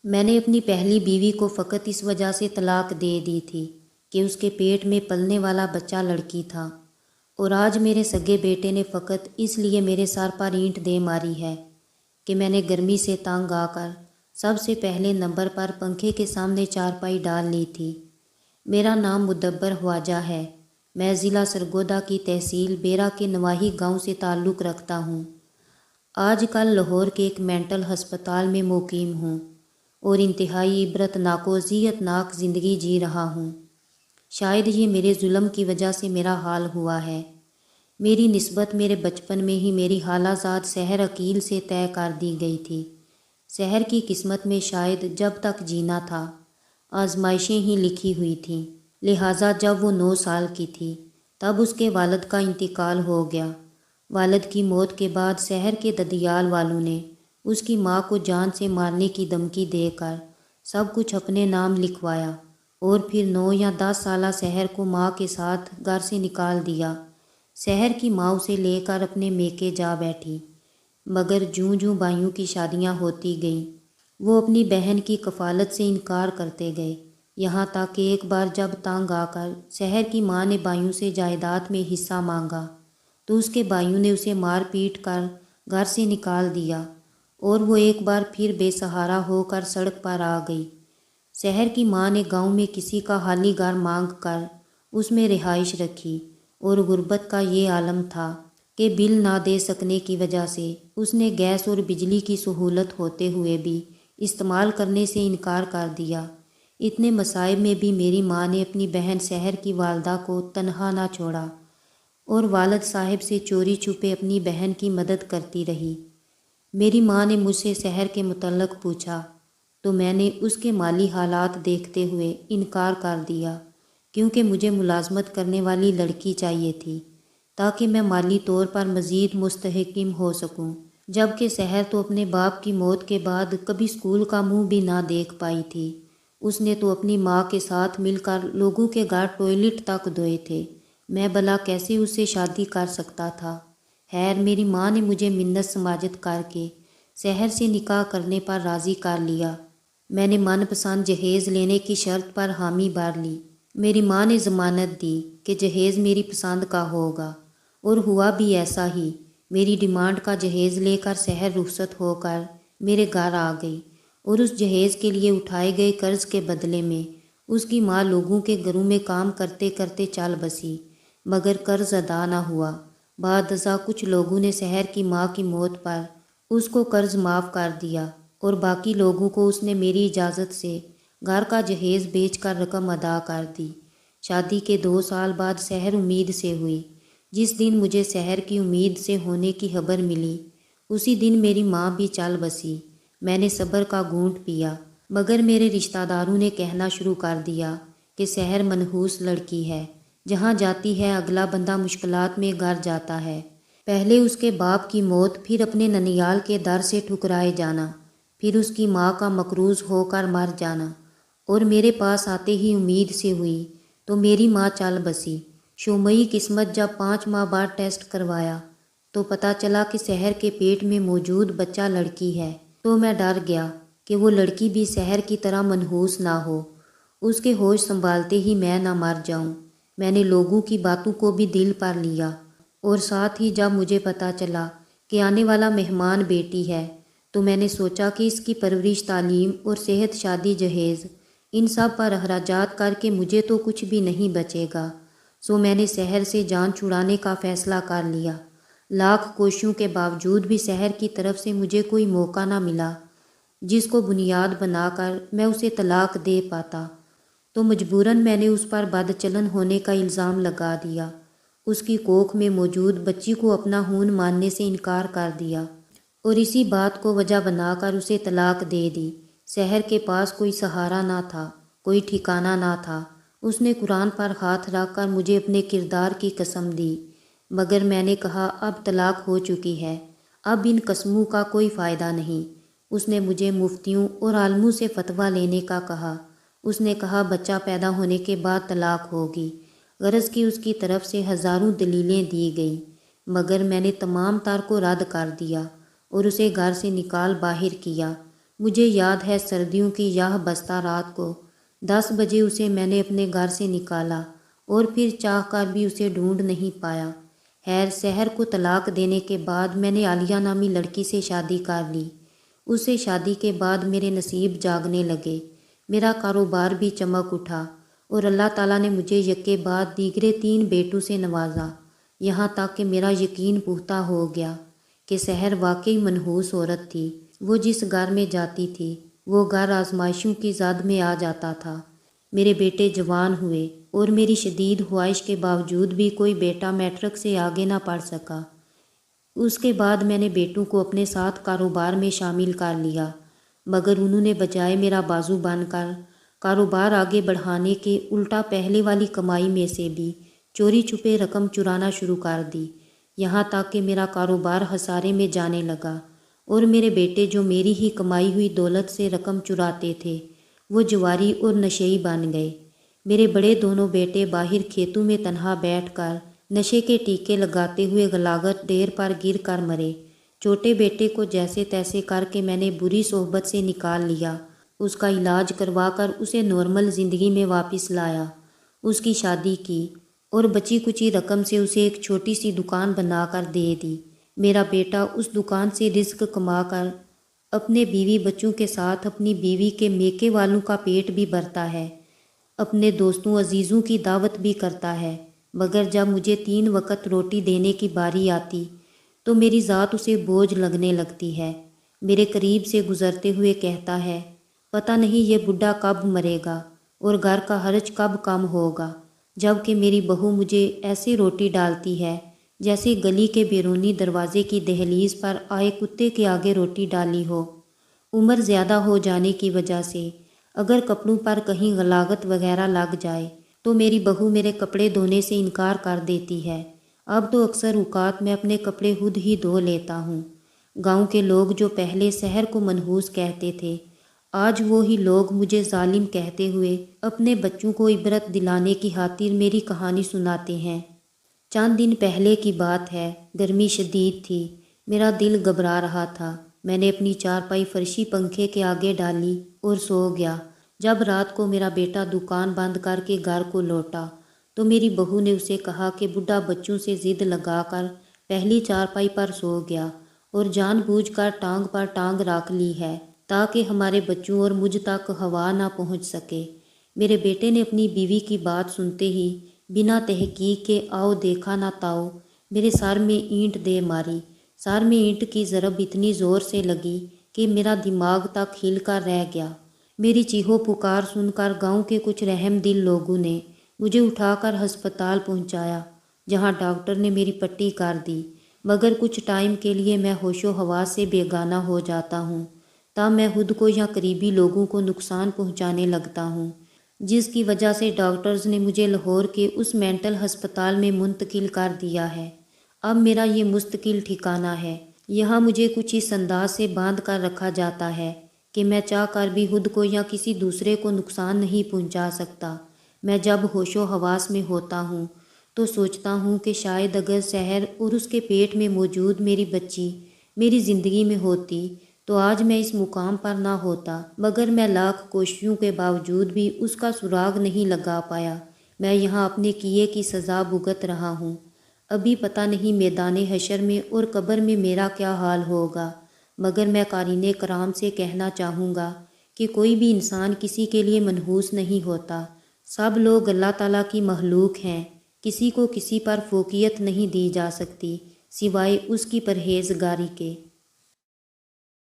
میں نے اپنی پہلی بیوی کو فقط اس وجہ سے طلاق دے دی تھی کہ اس کے پیٹ میں پلنے والا بچہ لڑکی تھا، اور آج میرے سگے بیٹے نے فقط اس لیے میرے سر پر اینٹ دے ماری ہے کہ میں نے گرمی سے تنگ آ کر سب سے پہلے نمبر پر پنکھے کے سامنے چارپائی ڈال لی تھی۔ میرا نام مدبر خواجہ ہے۔ میں ضلع سرگودا کی تحصیل بیرا کے نواحی گاؤں سے تعلق رکھتا ہوں۔ آج کل لاہور کے ایک مینٹل ہسپتال میں مقیم ہوں اور انتہائی عبرت ناک و اذیت ناک زندگی جی رہا ہوں۔ شاید یہ میرے ظلم کی وجہ سے میرا حال ہوا ہے۔ میری نسبت میرے بچپن میں ہی میری خالہ زاد سحر عقیل سے طے کر دی گئی تھی۔ سحر کی قسمت میں شاید جب تک جینا تھا آزمائشیں ہی لکھی ہوئی تھیں، لہٰذا جب وہ 9 سال کی تھی تب اس کے والد کا انتقال ہو گیا۔ والد کی موت کے بعد سحر کے ددیال والوں نے اس کی ماں کو جان سے مارنے کی دھمکی دے کر سب کچھ اپنے نام لکھوایا اور پھر 9 یا 10 سالہ سحر کو ماں کے ساتھ گھر سے نکال دیا۔ سحر کی ماں اسے لے کر اپنے میکے جا بیٹھی، مگر جوں جوں بھائیوں کی شادیاں ہوتی گئیں وہ اپنی بہن کی کفالت سے انکار کرتے گئے، یہاں تک کہ ایک بار جب تنگ آ کر سحر کی ماں نے بھائیوں سے جائیداد میں حصہ مانگا تو اس کے بھائیوں نے اسے مار پیٹ کر گھر سے نکال دیا اور وہ ایک بار پھر بے سہارا ہو کر سڑک پر آ گئی۔ سحر کی ماں نے گاؤں میں کسی کا خالی گھر مانگ کر اس میں رہائش رکھی، اور غربت کا یہ عالم تھا کہ بل نہ دے سکنے کی وجہ سے اس نے گیس اور بجلی کی سہولت ہوتے ہوئے بھی استعمال کرنے سے انکار کر دیا۔ اتنے مصائب میں بھی میری ماں نے اپنی بہن سحر کی والدہ کو تنہا نہ چھوڑا اور والد صاحب سے چوری چھپے اپنی بہن کی مدد کرتی رہی۔ میری ماں نے مجھ سے سحر کے متعلق پوچھا تو میں نے اس کے مالی حالات دیکھتے ہوئے انکار کر دیا، کیونکہ مجھے ملازمت کرنے والی لڑکی چاہیے تھی تاکہ میں مالی طور پر مزید مستحکم ہو سکوں، جبکہ سحر تو اپنے باپ کی موت کے بعد کبھی اسکول کا منہ بھی نہ دیکھ پائی تھی۔ اس نے تو اپنی ماں کے ساتھ مل کر لوگوں کے گھر ٹوائلٹ تک دھوئے تھے، میں بھلا کیسے اس سے شادی کر سکتا تھا؟ خیر میری ماں نے مجھے منت سماجت کر کے سحر سے نکاح کرنے پر راضی کر لیا۔ میں نے من پسند جہیز لینے کی شرط پر حامی بھر لی۔ میری ماں نے ضمانت دی کہ جہیز میری پسند کا ہوگا، اور ہوا بھی ایسا ہی۔ میری ڈیمانڈ کا جہیز لے کر سحر رخصت ہو کر میرے گھر آ گئی، اور اس جہیز کے لیے اٹھائے گئے قرض کے بدلے میں اس کی ماں لوگوں کے گھروں میں کام کرتے کرتے چل بسی، مگر قرض ادا نہ ہوا۔ بعد ازاں کچھ لوگوں نے سحر کی ماں کی موت پر اس کو قرض معاف کر دیا، اور باقی لوگوں کو اس نے میری اجازت سے گھر کا جہیز بیچ کر رقم ادا کر دی۔ شادی کے 2 سال بعد سحر امید سے ہوئی۔ جس دن مجھے سحر کی امید سے ہونے کی خبر ملی اسی دن میری ماں بھی چل بسی۔ میں نے صبر کا گھونٹ پیا، مگر میرے رشتہ داروں نے کہنا شروع کر دیا کہ سحر منحوس لڑکی ہے، جہاں جاتی ہے اگلا بندہ مشکلات میں گر جاتا ہے۔ پہلے اس کے باپ کی موت، پھر اپنے ننیال کے در سے ٹھکرائے جانا، پھر اس کی ماں کا مقروض ہو کر مر جانا، اور میرے پاس آتے ہی امید سے ہوئی تو میری ماں چل بسی۔ شومئی قسمت جب 5 ماہ بعد ٹیسٹ کروایا تو پتہ چلا کہ سحر کے پیٹ میں موجود بچہ لڑکی ہے، تو میں ڈر گیا کہ وہ لڑکی بھی سحر کی طرح منحوس نہ ہو، اس کے ہوش سنبھالتے ہی میں نہ مر جاؤں۔ میں نے لوگوں کی باتوں کو بھی دل پر لیا، اور ساتھ ہی جب مجھے پتہ چلا کہ آنے والا مہمان بیٹی ہے تو میں نے سوچا کہ اس کی پرورش، تعلیم اور صحت، شادی، جہیز، ان سب پر اخراجات کر کے مجھے تو کچھ بھی نہیں بچے گا، سو میں نے سحر سے جان چھڑانے کا فیصلہ کر لیا۔ لاکھ کوششوں کے باوجود بھی سحر کی طرف سے مجھے کوئی موقع نہ ملا جس کو بنیاد بنا کر میں اسے طلاق دے پاتا، تو مجبوراً میں نے اس پر بد چلن ہونے کا الزام لگا دیا، اس کی کوکھ میں موجود بچی کو اپنا خون ماننے سے انکار کر دیا، اور اسی بات کو وجہ بنا کر اسے طلاق دے دی۔ سحر کے پاس کوئی سہارا نہ تھا، کوئی ٹھکانہ نہ تھا۔ اس نے قرآن پر ہاتھ رکھ کر مجھے اپنے کردار کی قسم دی، مگر میں نے کہا اب طلاق ہو چکی ہے، اب ان قسموں کا کوئی فائدہ نہیں۔ اس نے مجھے مفتیوں اور عالموں سے فتویٰ لینے کا کہا۔ اس نے کہا بچہ پیدا ہونے کے بعد طلاق ہوگی، غرض کہ اس کی طرف سے ہزاروں دلیلیں دی گئیں، مگر میں نے تمام تر کو رد کر دیا اور اسے گھر سے نکال باہر کیا۔ مجھے یاد ہے سردیوں کی یہ بستہ رات کو 10 بجے اسے میں نے اپنے گھر سے نکالا اور پھر چاہ کر بھی اسے ڈھونڈ نہیں پایا۔ خیر سحر کو طلاق دینے کے بعد میں نے عالیہ نامی لڑکی سے شادی کر لی۔ اس سے شادی کے بعد میرے نصیب جاگنے لگے، میرا کاروبار بھی چمک اٹھا اور اللہ تعالیٰ نے مجھے یکے بعد دیگرے 3 بیٹوں سے نوازا، یہاں تک کہ میرا یقین پختہ ہو گیا کہ سحر واقعی منحوس عورت تھی۔ وہ جس گھر میں جاتی تھی وہ گھر آزمائشوں کی زد میں آ جاتا تھا۔ میرے بیٹے جوان ہوئے اور میری شدید خواہش کے باوجود بھی کوئی بیٹا میٹرک سے آگے نہ پڑھ سکا۔ اس کے بعد میں نے بیٹوں کو اپنے ساتھ کاروبار میں شامل کر لیا، مگر انہوں نے بجائے میرا بازو بن کر کاروبار آگے بڑھانے کے الٹا پہلے والی کمائی میں سے بھی چوری چھپے رقم چرانا شروع کر دی، یہاں تک کہ میرا کاروبار خسارے میں جانے لگا اور میرے بیٹے جو میری ہی کمائی ہوئی دولت سے رقم چراتے تھے وہ جواری اور نشئی بن گئے۔ میرے بڑے دونوں بیٹے باہر کھیتوں میں تنہا بیٹھ کر نشے کے ٹیکے لگاتے ہوئے غلاغت ڈیر پر گر کر مرے۔ چھوٹے بیٹے کو جیسے تیسے کر کے میں نے بری صحبت سے نکال لیا، اس کا علاج کروا کر اسے نارمل زندگی میں واپس لایا، اس کی شادی کی اور بچی کچی رقم سے اسے ایک چھوٹی سی دکان بنا کر دے دی۔ میرا بیٹا اس دکان سے رزق کما کر اپنے بیوی بچوں کے ساتھ اپنی بیوی کے میکے والوں کا پیٹ بھی بھرتا ہے، اپنے دوستوں عزیزوں کی دعوت بھی کرتا ہے، مگر جب مجھے 3 وقت روٹی دینے کی باری آتی تو میری ذات اسے بوجھ لگنے لگتی ہے۔ میرے قریب سے گزرتے ہوئے کہتا ہے، پتہ نہیں یہ بڈھا کب مرے گا اور گھر کا خرچ کب کم ہوگا، جب کہ میری بہو مجھے ایسی روٹی ڈالتی ہے جیسے گلی کے بیرونی دروازے کی دہلیز پر آئے کتے کے آگے روٹی ڈالی ہو۔ عمر زیادہ ہو جانے کی وجہ سے اگر کپڑوں پر کہیں غلاغت وغیرہ لگ جائے تو میری بہو میرے کپڑے دھونے سے انکار کر دیتی ہے۔ اب تو اکثر اوقات میں اپنے کپڑے خود ہی دھو لیتا ہوں۔ گاؤں کے لوگ جو پہلے سحر کو منحوس کہتے تھے، آج وہی لوگ مجھے ظالم کہتے ہوئے اپنے بچوں کو عبرت دلانے کی خاطر میری کہانی سناتے ہیں۔ چند دن پہلے کی بات ہے، گرمی شدید تھی، میرا دل گھبرا رہا تھا۔ میں نے اپنی چارپائی فرشی پنکھے کے آگے ڈالی اور سو گیا۔ جب رات کو میرا بیٹا دکان بند کر کے گھر کو لوٹا تو میری بہو نے اسے کہا کہ بڈھا بچوں سے ضد لگا کر پہلی چارپائی پر سو گیا اور جان بوجھ کر ٹانگ پر ٹانگ رکھ لی ہے تاکہ ہمارے بچوں اور مجھ تک ہوا نہ پہنچ سکے۔ میرے بیٹے نے اپنی بیوی کی بات سنتے ہی بنا تحقیق کے آؤ دیکھا نہ تاؤ میرے سر میں اینٹ دے ماری۔ سر میں اینٹ کی ضرب اتنی زور سے لگی کہ میرا دماغ تک ہل کر رہ گیا۔ میری چیخو پکار سن کر گاؤں کے کچھ رحم دل لوگوں نے مجھے اٹھا کر ہسپتال پہنچایا، جہاں ڈاکٹر نے میری پٹی کر دی، مگر کچھ ٹائم کے لیے میں ہوش و حواس سے بیگانہ ہو جاتا ہوں، تب میں خود کو یا قریبی لوگوں کو نقصان پہنچانے لگتا ہوں، جس کی وجہ سے ڈاکٹرز نے مجھے لاہور کے اس مینٹل ہسپتال میں منتقل کر دیا ہے۔ اب میرا یہ مستقل ٹھکانہ ہے۔ یہاں مجھے کچھ اس انداز سے باندھ کر رکھا جاتا ہے کہ میں چاہ کر بھی خود کو یا کسی دوسرے کو نقصان نہیں پہنچا سکتا۔ میں جب ہوش و حواس میں ہوتا ہوں تو سوچتا ہوں کہ شاید اگر سحر اور اس کے پیٹ میں موجود میری بچی میری زندگی میں ہوتی تو آج میں اس مقام پر نہ ہوتا، مگر میں لاکھ کوششوں کے باوجود بھی اس کا سراغ نہیں لگا پایا۔ میں یہاں اپنے کیے کی سزا بھگت رہا ہوں۔ ابھی پتہ نہیں میدان حشر میں اور قبر میں میرا کیا حال ہوگا، مگر میں قارئین کرام سے کہنا چاہوں گا کہ کوئی بھی انسان کسی کے لیے منحوس نہیں ہوتا، سب لوگ اللہ تعالیٰ کی مخلوق ہیں، کسی کو کسی پر فوقیت نہیں دی جا سکتی سوائے اس کی پرہیزگاری کے۔